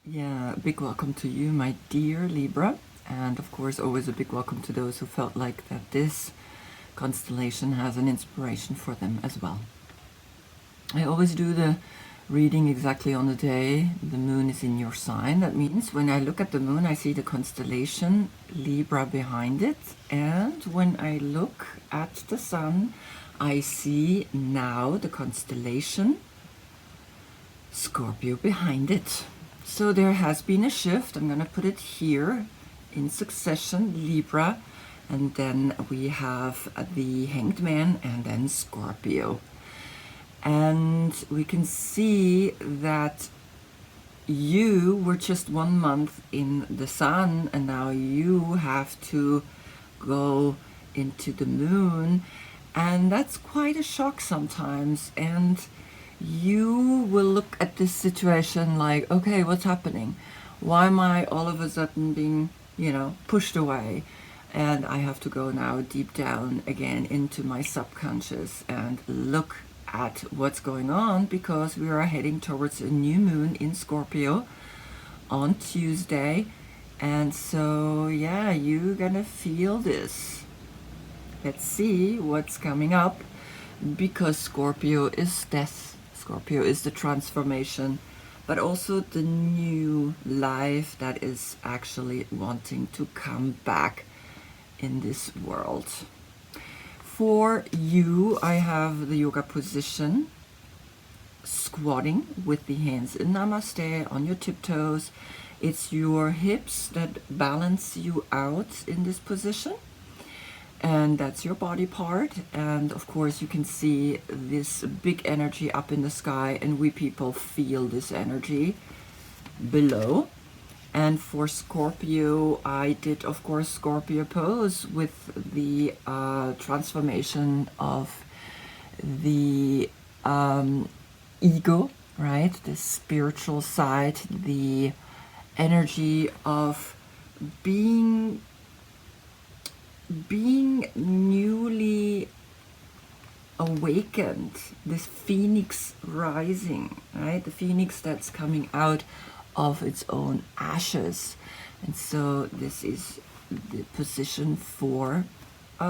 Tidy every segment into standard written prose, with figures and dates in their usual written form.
Yeah, a big welcome to you, my dear Libra. And of course, always a big welcome to those who felt like that this constellation has an inspiration for them as well. I always do the reading exactly on the day the moon is in your sign. That means when I look at the moon, I see the constellation Libra behind it. And when I look at the sun, I see now the constellation Scorpio behind it. So there has been a shift. I'm going to put it here in succession, Libra, and then we have the Hanged Man and then Scorpio. And we can see that you were just 1 month in the sun, and now you have to go into the moon, and that's quite a shock sometimes. And you will look at this situation like, okay, what's happening? Why am I all of a sudden being, pushed away? And I have to go now deep down again into my subconscious and look at what's going on, because we are heading towards a new moon in Scorpio on Tuesday. And so, yeah, you're gonna feel this. Let's see what's coming up, because Scorpio is death. Scorpio is the transformation, but also the new life that is actually wanting to come back in this world. For you, I have the yoga position, squatting with the hands in Namaste on your tiptoes. It's your hips that balance you out in this position. And that's your body part. And of course you can see this big energy up in the sky, and we people feel this energy below. And for Scorpio, I did of course Scorpio pose with the transformation of the ego, right? The spiritual side, the energy of being newly awakened, this phoenix rising, right? The phoenix that's coming out of its own ashes. And so this is the position for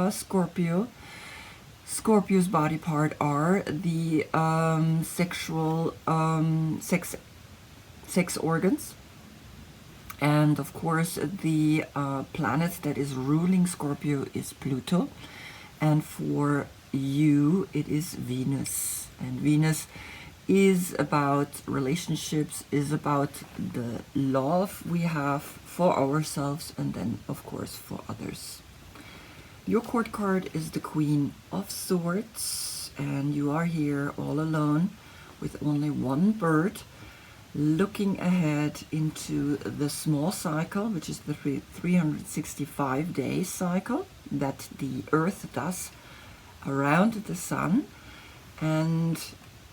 Scorpio. Scorpio's body part are the sexual sex organs. And of course, the planet that is ruling Scorpio is Pluto. And for you, it is Venus. And Venus is about relationships, is about the love we have for ourselves and then, of course, for others. Your court card is the Queen of Swords, and you are here all alone with only one bird, looking ahead into the small cycle, which is the 365-day cycle that the Earth does around the Sun. And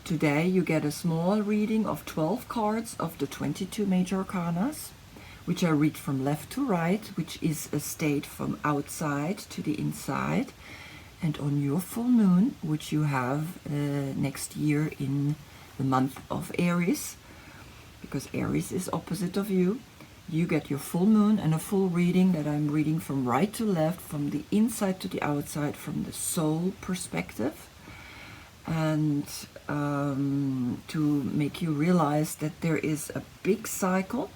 today you get a small reading of 12 cards of the 22 major arcanas, which I read from left to right, which is a state from outside to the inside. And on your full moon, which you have next year in the month of Aries, because Aries is opposite of you, you get your full moon and a full reading that I'm reading from right to left, from the inside to the outside, from the soul perspective. And to make you realize that there is a big cycle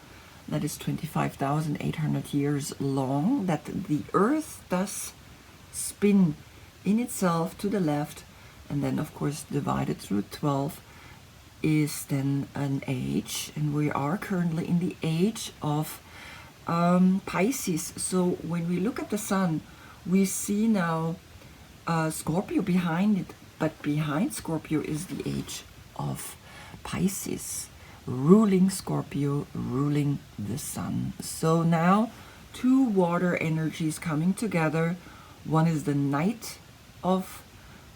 that is 25,800 years long, that the Earth does spin in itself to the left, and then of course divided through 12 is then an age, and we are currently in the age of Pisces. So when we look at the sun, we see now Scorpio behind it, but behind Scorpio is the age of Pisces, ruling Scorpio, ruling the sun. So now two water energies coming together. One is the Knight of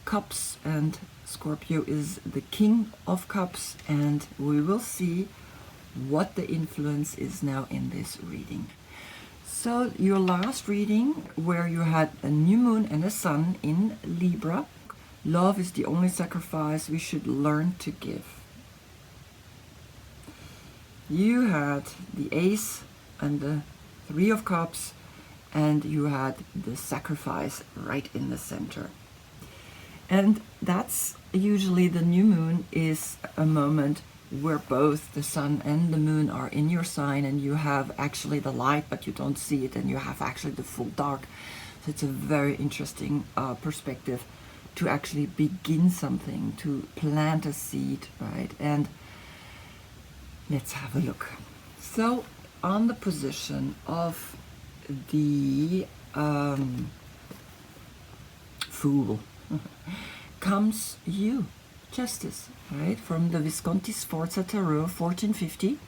Cups, and Scorpio is the King of Cups, and we will see what the influence is now in this reading. So your last reading, where you had a new moon and a sun in Libra, love is the only sacrifice we should learn to give. you had the Ace and the Three of Cups, and you had the Sacrifice right in the center. And that's usually the new moon is a moment where both the sun and the moon are in your sign, and you have actually the light, but you don't see it, and you have actually the full dark. So it's a very interesting perspective to actually begin something, to plant a seed, right? And let's have a look. So on the position of the Fool comes you, Justice, right? From the Visconti Sforza Tarot, 1450.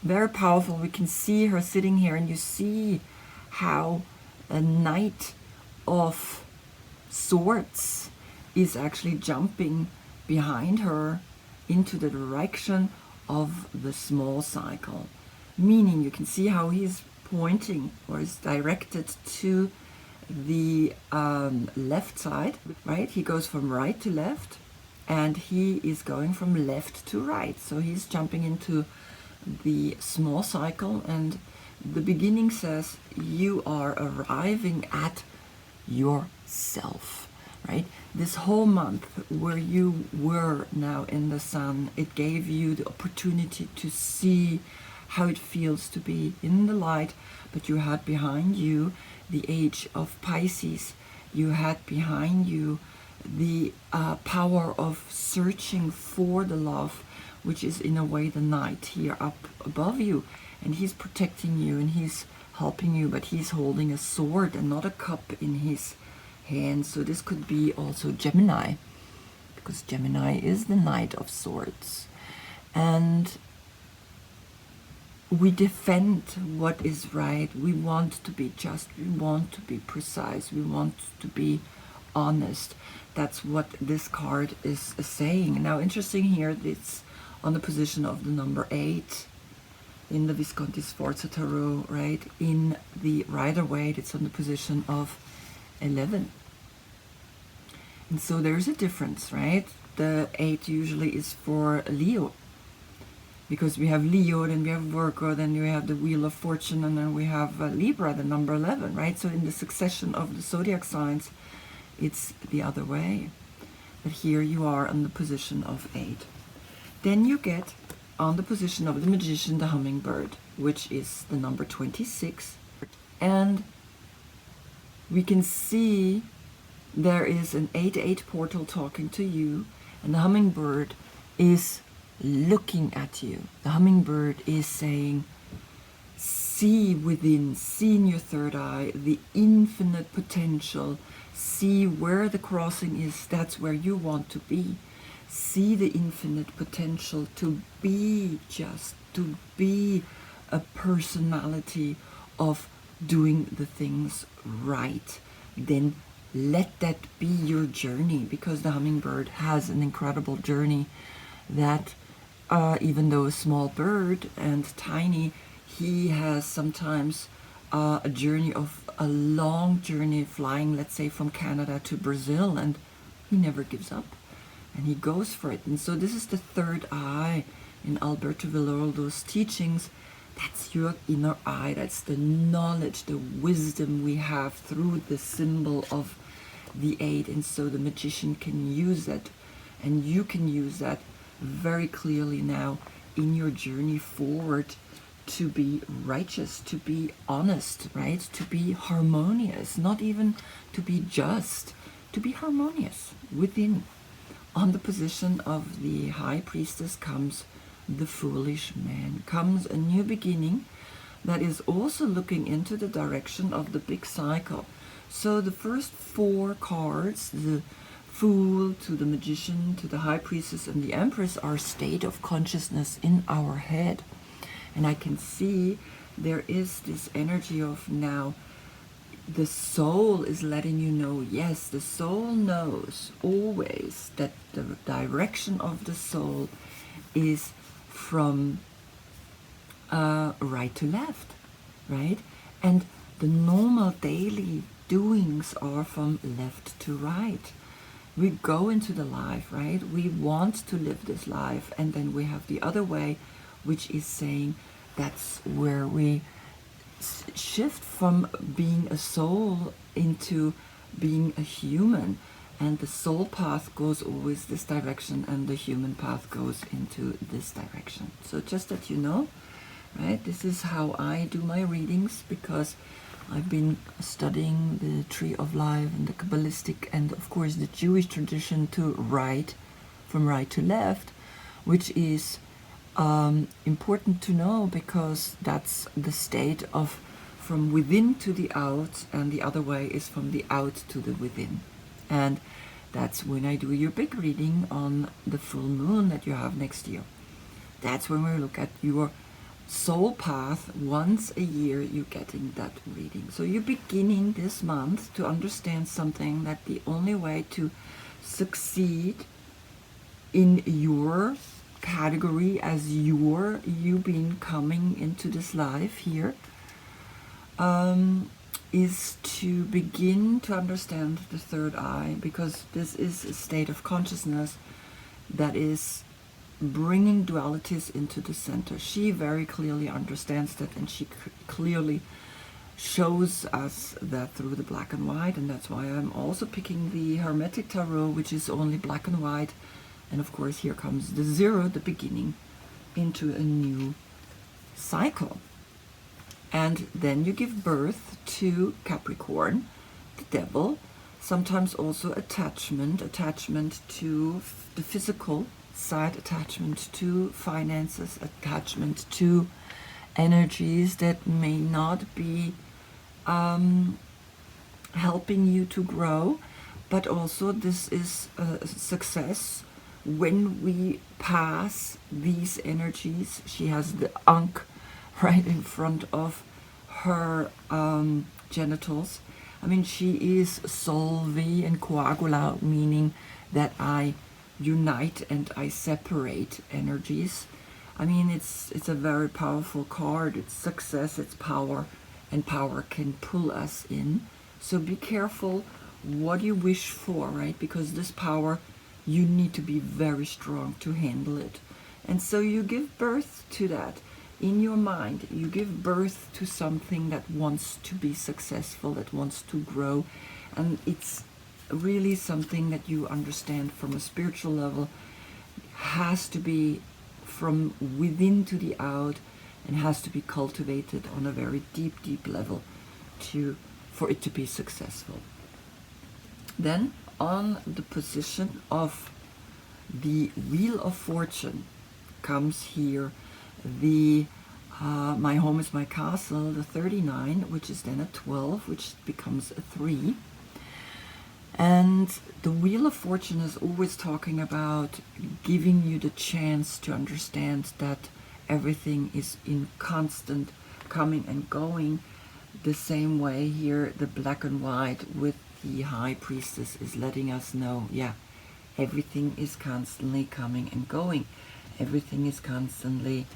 Very powerful. We can see her sitting here, and you see how a Knight of Swords is actually jumping behind her into the direction of the small cycle. Meaning you can see how he's pointing or is directed to the left side, right? He goes from right to left, and he is going from left to right. So he's jumping into the small cycle, and the beginning says you are arriving at yourself, right? This whole month where you were now in the sun, it gave you the opportunity to see how it feels to be in the light, but you had behind you the age of Pisces. You had behind you the power of searching for the love, which is in a way the Knight here up above you, and he's protecting you and he's helping you, but he's holding a sword and not a cup in his hand. So this could be also Gemini, because Gemini is the Knight of Swords. And we defend what is right. We want to be just. We want to be precise. We want to be honest. That's what this card is saying. Now, interesting here, it's on the position of the number 8 in the Visconti Sforza Tarot, right? In the Rider-Waite, it's on the position of 11. And so there's a difference, right? The 8 usually is for Leo, because we have Leo, then we have Virgo, then we have the Wheel of Fortune, and then we have Libra, the number 11, right? So in the succession of the zodiac signs, it's the other way. But here you are on the position of 8. Then you get on the position of the Magician, the Hummingbird, which is the number 26. And we can see there is an 8-8 portal talking to you, and the Hummingbird is looking at you. The Hummingbird is saying, see within, see in your third eye the infinite potential. See where the crossing is, that's where you want to be. See the infinite potential to be just, to be a personality of doing the things right. Then let that be your journey, because the Hummingbird has an incredible journey that even though a small bird and tiny, he has sometimes a journey of a long journey flying, let's say from Canada to Brazil, and he never gives up and he goes for it. And so this is the third eye in Alberto Villoldo's teachings. That's your inner eye. That's the knowledge, the wisdom we have through the symbol of the 8. And so the Magician can use that, and you can use that very clearly now in your journey forward to be righteous, to be honest, right? To be harmonious, not even to be just, to be harmonious within. On the position of the High Priestess comes the Foolish Man, comes a new beginning that is also looking into the direction of the big cycle. So the first 4 cards, the Fool to the Magician to the High Priestess and the Empress, are state of consciousness in our head. And I can see there is this energy of now the soul is letting you know, yes, the soul knows always that the direction of the soul is from right to left, right? And the normal daily doings are from left to right. We go into the life, right? We want to live this life, and then we have the other way which is saying that's where we shift from being a soul into being a human. And the soul path goes always this direction, and the human path goes into this direction. So just that you know, right? This is how I do my readings, because I've been studying the Tree of Life and the Kabbalistic and of course the Jewish tradition to right, from right to left, which is important to know, because that's the state of from within to the out, and the other way is from the out to the within. And that's when I do your big reading on the full moon that you have next year. That's when we look at your soul path. Once a year you're getting that reading. So you're beginning this month to understand something, that the only way to succeed in your category as you being coming into this life here is to begin to understand the third eye, because this is a state of consciousness that is bringing dualities into the center. She very clearly understands that, and she clearly shows us that through the black and white, and that's why I'm also picking the Hermetic Tarot, which is only black and white. And of course here comes the zero, the beginning into a new cycle. And then you give birth to Capricorn, the devil, sometimes also attachment to the physical side, attachment to finances, attachment to energies that may not be helping you to grow, but also this is a success when we pass these energies. She has the Ankh right in front of her genitals. I mean, she is solvi and coagula, meaning that I unite and I separate energies. I mean, it's a very powerful card. It's success, it's power, and power can pull us in. So be careful what you wish for, right? Because this power, you need to be very strong to handle it. And so you give birth to that. In your mind, you give birth to something that wants to be successful, that wants to grow. And it's really something that you understand from a spiritual level, has to be from within to the out, and has to be cultivated on a very deep, deep level for it to be successful. Then on the position of the Wheel of Fortune comes here the my home is my castle, the 39, which is then a 12, which becomes a 3. And the Wheel of Fortune is always talking about giving you the chance to understand that everything is in constant coming and going. The same way here, the black and white with the High Priestess is letting us know, yeah, everything is constantly coming and going. Everything is constantly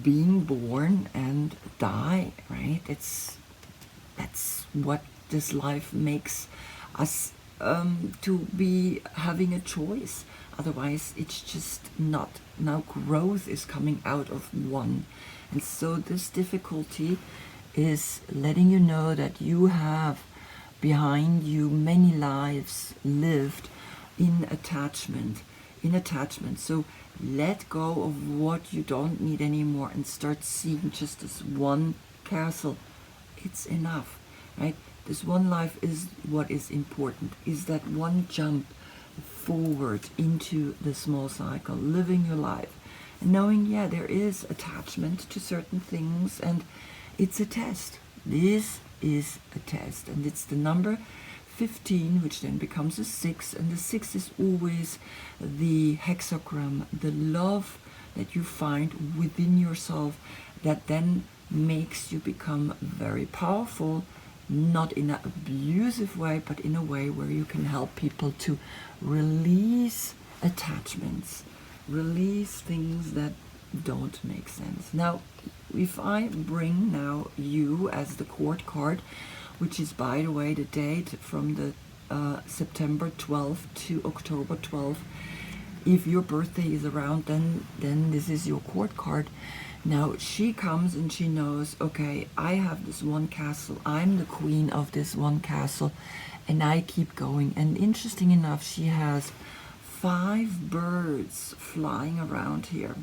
being born and die, right? That's what this life makes us to be having a choice. Otherwise it's just not. Now growth is coming out of one. And so this difficulty is letting you know that you have behind you many lives lived in attachment. So let go of what you don't need anymore and start seeing just this one castle. It's enough, right? This one life is what is important, is that one jump forward into the small cycle, living your life, and knowing, yeah, there is attachment to certain things, and it's a test. This is a test, and it's the number 15, which then becomes a 6, and the 6 is always the hexagram, the love that you find within yourself that then makes you become very powerful, not in an abusive way, but in a way where you can help people to release attachments, release things that don't make sense. Now, if I bring now you as the Court card, which is, by the way, the date from the September 12th to October 12th, if your birthday is around, then this is your court card. Now she comes and she knows, okay, I have this one castle, I'm the queen of this one castle, and I keep going. And interesting enough, she has 5 birds flying around here.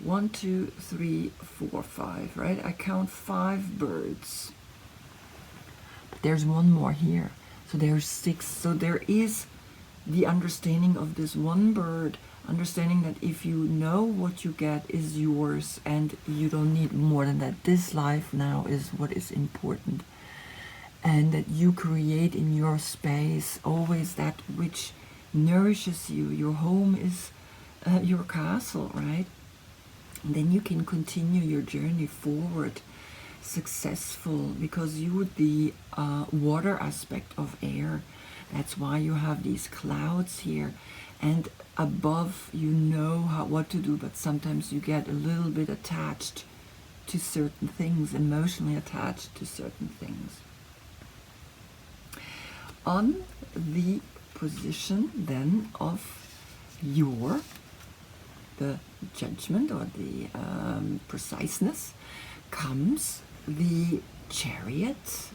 1, 2, 3, 4, 5, right? I count 5 birds. But there's one more here. So there's 6. So there is the understanding of this one bird, understanding that if you know what you get is yours and you don't need more than that. This life now is what is important. And that you create in your space always that which nourishes you. Your home is your castle, right? And then you can continue your journey forward successful, because you're the water aspect of air. That's why you have these clouds here. And above, you know what to do, but sometimes you get a little bit attached to certain things, emotionally attached to certain things. On the position then of the judgment or the preciseness comes the Chariot,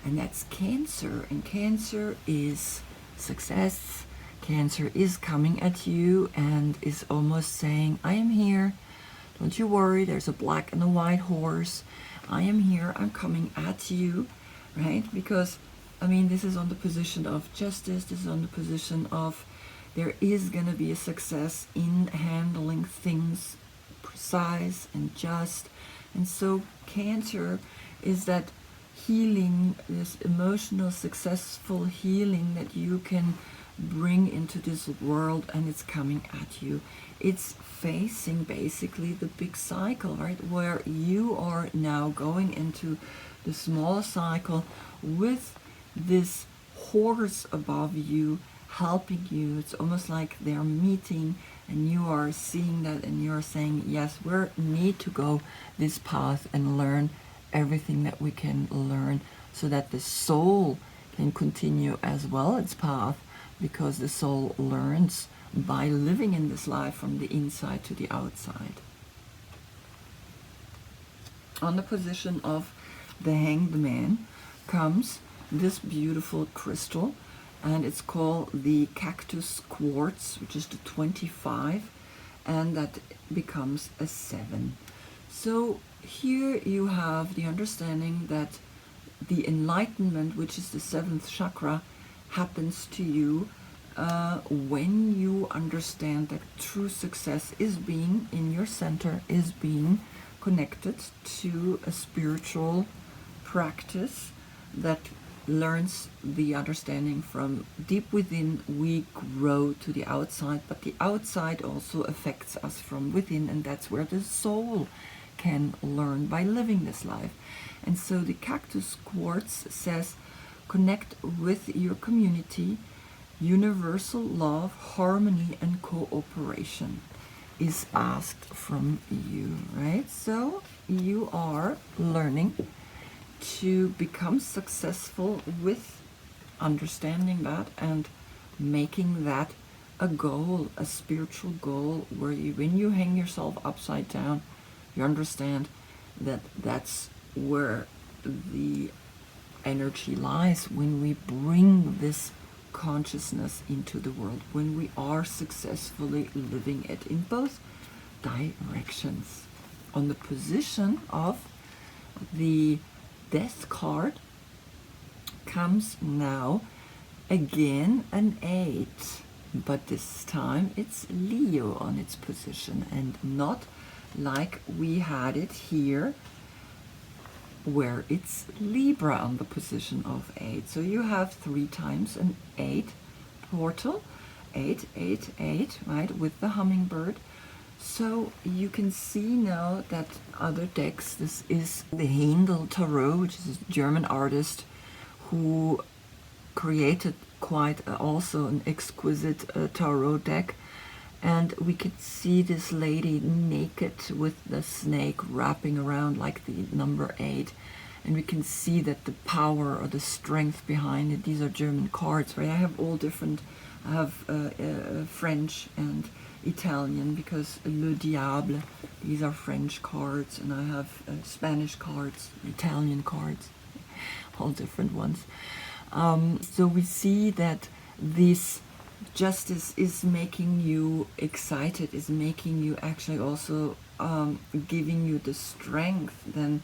and that's Cancer. And Cancer is success. Cancer is coming at you and is almost saying, I am here, don't you worry, there's a black and a white horse, I am here, I'm coming at you, right? Because I mean, this is on the position of justice, this is on the position of there is going to be a success in handling things precise and just. And so Cancer is that healing, this emotional, successful healing that you can bring into this world, and it's coming at you. It's facing basically the big cycle, right? Where you are now going into the small cycle with this horse above you helping you. It's almost like they're meeting and you are seeing that and you're saying, yes, we need to go this path and learn everything that we can learn so that the soul can continue as well its path, because the soul learns by living in this life from the inside to the outside. On the position of the Hanged Man comes this beautiful crystal, and it's called the Cactus Quartz, which is the 25, and that becomes a 7. So here you have the understanding that the enlightenment, which is the 7th chakra, happens to you when you understand that true success is being in your center, is being connected to a spiritual practice that learns the understanding from deep within. We grow to the outside, but the outside also affects us from within, and that's where the soul can learn by living this life. And so the Cactus Quartz says, connect with your community. Universal love, harmony, and cooperation is asked from you, right? So you are learning to become successful with understanding that and making that a goal, a spiritual goal, where you, when you hang yourself upside down, you understand that that's where the energy lies when we bring this consciousness into the world, when we are successfully living it in both directions. On the position of the Death card comes now again an 8, but this time it's Leo on its position, and not like we had it here where it's Libra on the position of 8. So you have 3 times an 8 portal, 8, 8, 8, right, with the hummingbird. So you can see now that other decks, this is the Handel Tarot, which is a German artist who created quite also an exquisite tarot deck. And we could see this lady naked with the snake wrapping around like the number 8. And we can see that the power or the strength behind it, these are German cards, right? I have all different I have French and Italian, because Le Diable, these are French cards, and I have Spanish cards, Italian cards, all different ones. So we see that this justice is making you excited, is making you actually also giving you the strength then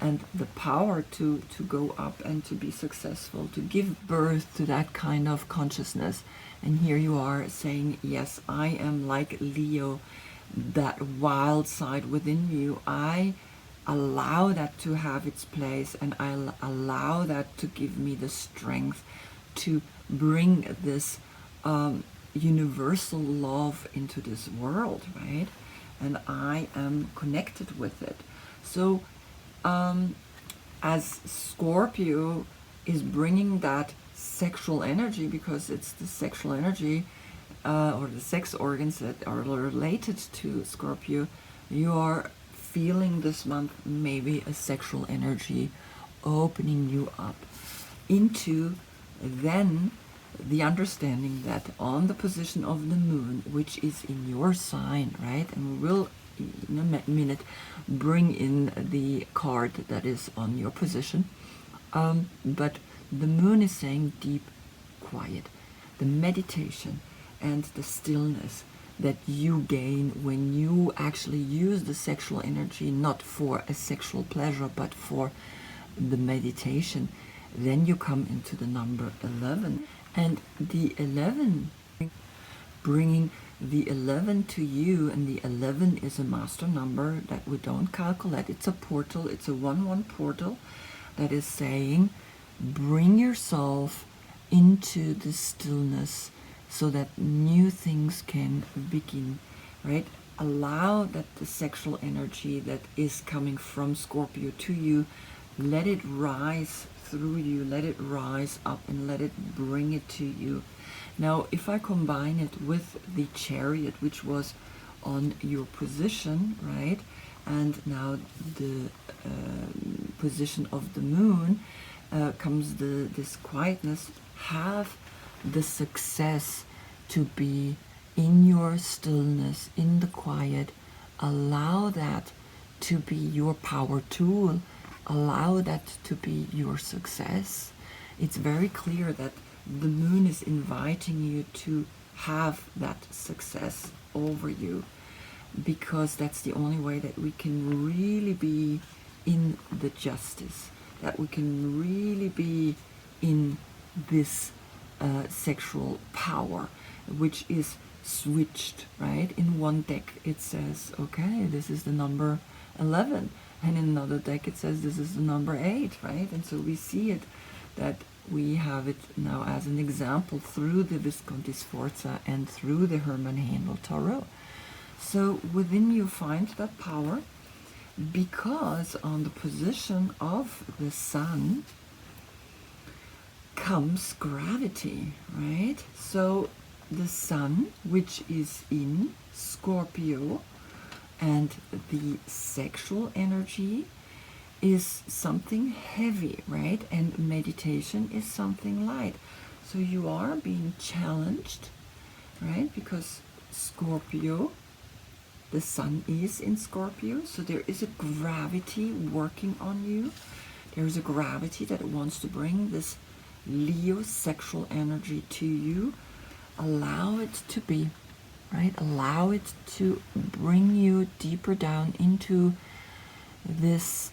and the power to go up and to be successful, to give birth to that kind of consciousness. And here you are saying, yes, I am like Leo, that wild side within you. I allow that to have its place, and I allow that to give me the strength to bring this universal love into this world, right? And I am connected with it. So as Scorpio is bringing that sexual energy, because it's the sexual energy or the sex organs that are related to Scorpio, you are feeling this month maybe a sexual energy opening you up into then the understanding that on the position of the moon, which is in your sign, right? And we will in a minute bring in the card that is on your position. But the moon is saying deep quiet, the meditation and the stillness that you gain when you actually use the sexual energy not for a sexual pleasure but for the meditation. Then you come into the number 11, and the 11, bringing the 11 to you, and the 11 is a master number that we don't calculate. It's a portal, it's a 1-1 portal that is saying bring yourself into the stillness so that new things can begin, right? Allow that the sexual energy that is coming from Scorpio to you, let it rise through you, let it rise up and let it bring it to you. Now, if I combine it with the Chariot, which was on your position, right, and now the position of the moon, comes this quietness. Have the success to be in your stillness, in the quiet. Allow that to be your power tool. Allow that to be your success. It's very clear that the moon is inviting you to have that success over you, because that's the only way that we can really be in the justice, that we can really be in this sexual power, which is switched, right? In one deck it says, okay, this is the number 11, and in another deck it says this is the number 8, right? And so we see it, that we have it now as an example through the Visconti Sforza and through the Hermann Handel Tarot. So within you find that power, because on the position of the sun comes gravity, right? So the sun, which is in Scorpio, and the sexual energy is something heavy, right? And meditation is something light. So you are being challenged, right? Because Scorpio, the sun is in Scorpio, so there is a gravity working on you. There is a gravity that wants to bring this Leo sexual energy to you. Allow it to be, right? Allow it to bring you deeper down into this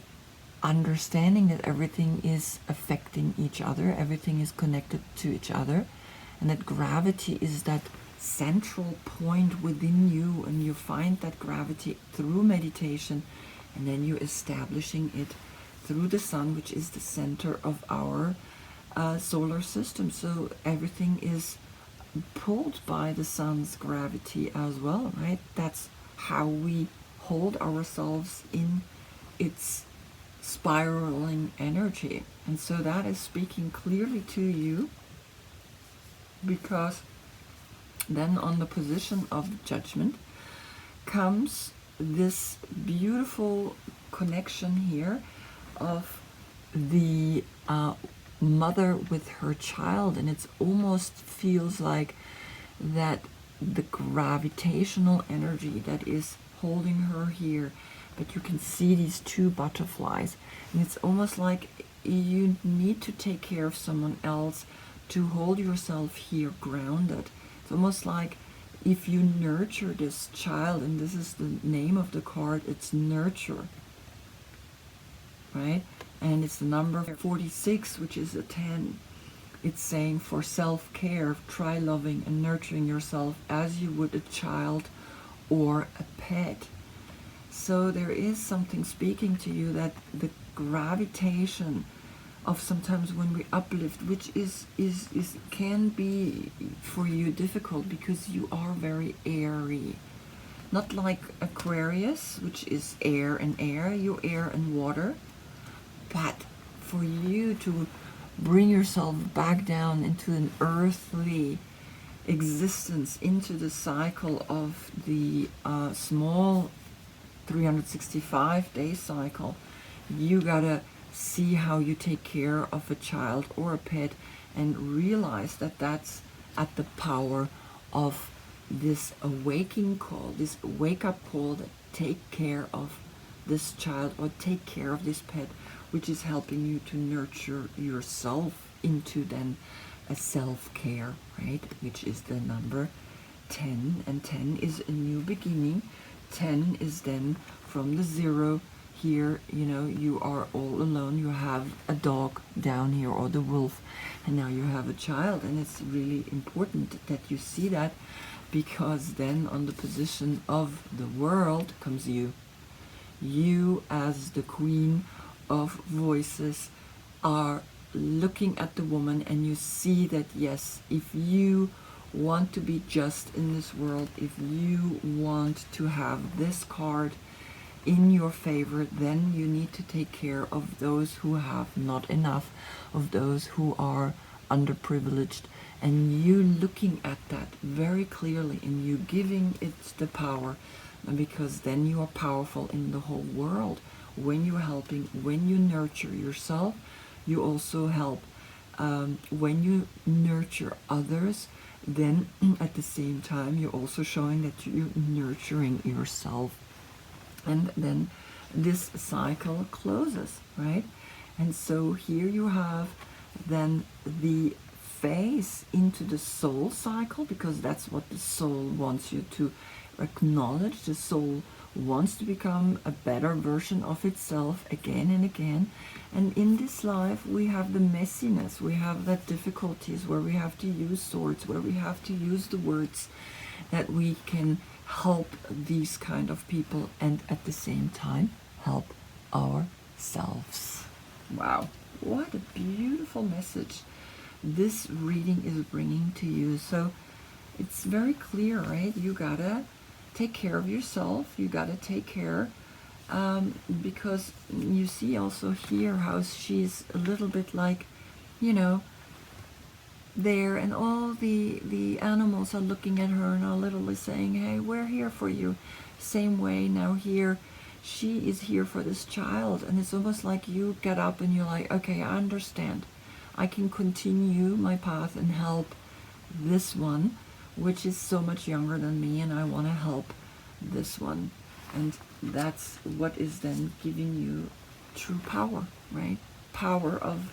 understanding that everything is affecting each other, everything is connected to each other, and that gravity is that central point within you, and you find that gravity through meditation, and then you're establishing it through the sun, which is the center of our solar system. So everything is pulled by the sun's gravity as well, right? That's how we hold ourselves in its spiraling energy. And so that is speaking clearly to you, because then on the position of judgment comes this beautiful connection here of the mother with her child, and it almost feels like that the gravitational energy that is holding her here, but you can see these two butterflies, and it's almost like you need to take care of someone else to hold yourself here grounded. It's almost like if you nurture this child, and this is the name of the card, it's nurture, right? And it's the number 46, which is a 10. It's saying for self-care, try loving and nurturing yourself as you would a child or a pet. So there is something speaking to you that the gravitation of sometimes when we uplift, which is can be for you difficult because you are very airy. Not like Aquarius, which is air and air, you're air and water. But for you to bring yourself back down into an earthly existence, into the cycle of the small 365-day cycle, you gotta see how you take care of a child or a pet and realize that that's at the power of this awakening call, this wake-up call, that take care of this child or take care of this pet, which is helping you to nurture yourself into then a self-care, right? Which is the number 10, and 10 is a new beginning. 10 is then from the 0 here, you know, you are all alone, you have a dog down here or the wolf, and now you have a child, and it's really important that you see that, because then on the position of the world comes you. You as the queen of voices are looking at the woman, and you see that yes, if you want to be just in this world, if you want to have this card in your favor, then you need to take care of those who have not enough, of those who are underprivileged, and you looking at that very clearly and you giving it the power, because then you are powerful in the whole world. When you're helping, when you nurture yourself, you also help. When you nurture others, then at the same time you're also showing that you're nurturing yourself. And then this cycle closes, right? And so here you have then the phase into the soul cycle, because that's what the soul wants you to acknowledge. The soul wants to become a better version of itself again and again. And in this life we have the messiness, we have the difficulties where we have to use swords, where we have to use the words, that we can help these kind of people and at the same time help ourselves. Wow, what a beautiful message this reading is bringing to you. So it's very clear, right? You gotta take care of yourself, you gotta take care, because you see also here how she's a little bit like, you know, there, and all the animals are looking at her and are literally saying, hey, we're here for you. Same way now here, she is here for this child, and it's almost like you get up and you're like, okay, I understand, I can continue my path and help this one, which is so much younger than me, and I want to help this one. And that's what is then giving you true power, right? Power of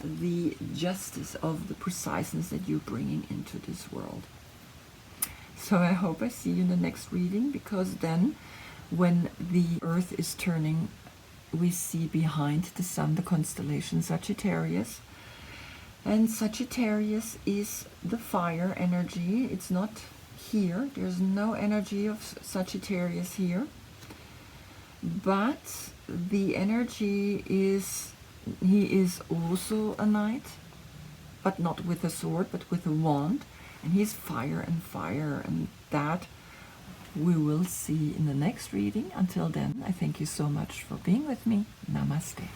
the justice, of the preciseness that you're bringing into this world. So I hope I see you in the next reading, because then when the earth is turning, we see behind the sun the constellation Sagittarius, and Sagittarius is the fire energy. It's not here, there's no energy of Sagittarius here, but the energy is, he is also a knight, but not with a sword, but with a wand, and he's fire, and that we will see in the next reading. Until then, I thank you so much for being with me. Namaste.